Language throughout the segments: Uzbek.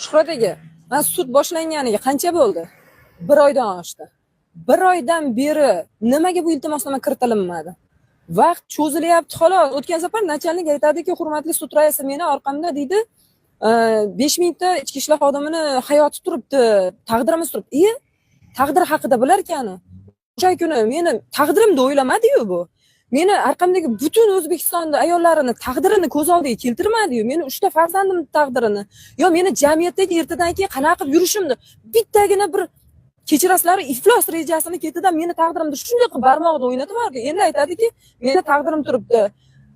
Shuhrat aka, men sud boshlanganiga qancha bo'ldi? 1 oydan oshdi. 1 oydan beri nimaga bu iltimosnoma kiritilmadi? Vaqt cho'zilyapti xolos. O'tgan safar nachalnik aytadiki, hurmatli sud raisi meni orqamda deydi, 5 mingta ichki ishlar xodimini hayoti turibdi, taqdirimiz turibdi. Taqdir haqida bilar ekan. O'sha kuni meni taqdirimni o'ylamadi-yu bu. Meni orqamdagi butun O'zbekistonda ayollarini taqdirini ko'z oldiga keltirmadi-yu. Meni 3 ta farzandimning taqdirini, yo meni jamiyatdagi ertadan keyin qanaqa qilib yurishimni, bittagina bir kechirasizlar iflos rejasini ketidan meni taqdirimni shunday qilib barmog'ida o'ynatib yuborgan. Endi aytadiki, meni taqdirim turibdi.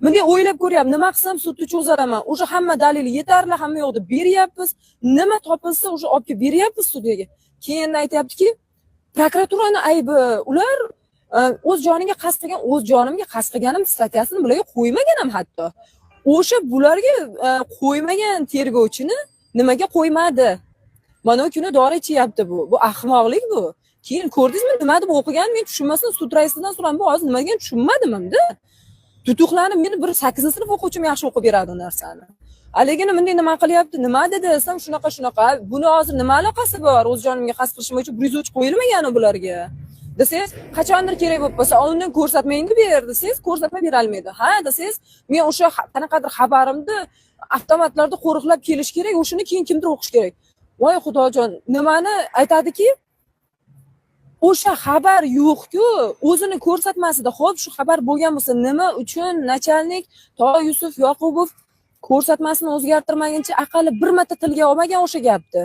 Bunday o'ylab ko'ryapman, nima qilsam sudni cho'zaraman. O'sha hamma dalil yetarli, hamma yoqda beryapmiz. Nima topilsa o'sha olib kelib beryapmiz sudga. Keyin aytayaptiki, prokuraturani aybi, ular o'z joniga qasd qilgan, o'z jonimga qasd qilganim statyasini bularga qo'ymagan ham hatto. O'sha bularga qo'ymagan tergovchini nimaga qo'ymadi? Mana kuni dori ichyapti bu. Bu ahmoqlik bu. Keyin ko'rdingizmi, nima deb o'qiganini men tushunmasdan sud raisidan so'ram, bu hozir nimaga tushunmadim hamda. Tutuqlanib meni bir 8-sinf o'quvchim yaxshi o'qib beradi narsani. Haligini bunday nima qilyapti? Nima dedi desam, shunaqa. Buni hozir nima aloqasi bor? O'z jonimga qasd qilishim uchun 103 qo'yilmagan bularga. Desangiz, qachondir kerak bo'lib qolsa, oldin ko'rsatmangni ber desangiz, ko'rsatma bera olmaydi. Ha, desangiz, men o'sha qanaqadir xabarimni avtomatlarda qo'riqlab kelish kerak, o'shini keyin kimdir o'qish kerak. Voy xudojon, nimani aytadiki, o'sha xabar yo'q-ku, o'zini ko'rsatmasida, xo'p, shu xabar bo'lgan bo'lsa, nima uchun nachalnik Yusuf Yoqubov ko'rsatmasini o'zgartirmaguncha aqalli bir marta tilga olmagan o'sha gapni.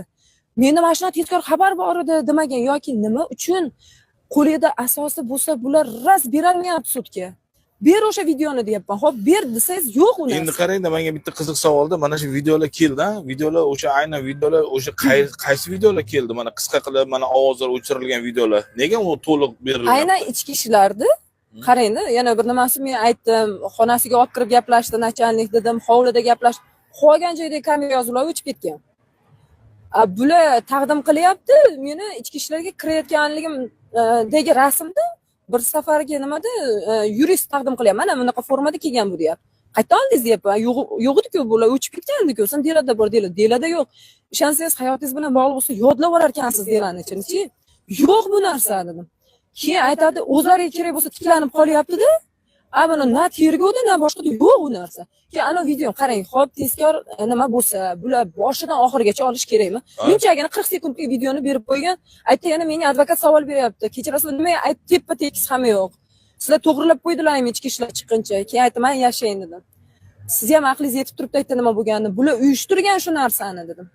Menda mana shunday tezkor xabar bor edi demagan yoki nima uchun qo'lida asosi bo'lsa, bular ras berolmayapti sudga. Ber o'sha videoni deyapman. Xo'p, ber desangiz yo'q uni. Endi qarangda, menga bitta qiziq savolda, mana shu videolar keldi, videolar o'sha aynan videolar o'sha qaysi videolar keldi? Mana qisqa qilib, mana ovozlar o'chirilgan videolar. Nega u to'liq berilgan? Aynan ichki ishlardi. Qarangda, yana bir nimasini men aytdim, xonasiga olib kirib gaplashdi, nachalnik dedim, hovlida gaplashdi. Qolgan joyda kamera yozuvlar o'chib ketgan. Bular taqdim qilyapti, meni ichki ishlarga kirayotganligimdagi rasmda bir safarga nimada yurist taqdim qilyapti. Mana bunaqa formada kelgan bu deyapti. Qayerdan oldingiz deyapman. Yo'q edi-ku, bular o'chib ketgan-ku. Sen delada bor, delada yo'q. Ishonsangiz, hayotingiz bilan bog'liq bo'lsa, yodlab olar ekansiz delani ichini-chi. Yo'q bu narsa dedim. Keyin aytadi, o'zlariga kerak bo'lsa tiklanib qolyapti-da. Buni na tergovda, na boshqada yo'q u narsa. Keyin ana video qarang, xo'p, tezkor nima bo'lsa, bular boshidan oxirigacha olish kerakmi? Bunchagina 40 sekundlik videoni berib qo'ygan. Aytdi, yana menga advokat savol beryapti. Kechirasizlar, nimaga teppa-tekis ham yo'q. Sizlar to'g'rilab qo'ydilarmi ichki ishlar chiqquncha? Keyin aytdim, men yashayin dedim. Siz ham aqlingiz yetib turibdi, aytdi nima bo'lganini. Bular uyushtirgan shu narsani dedim.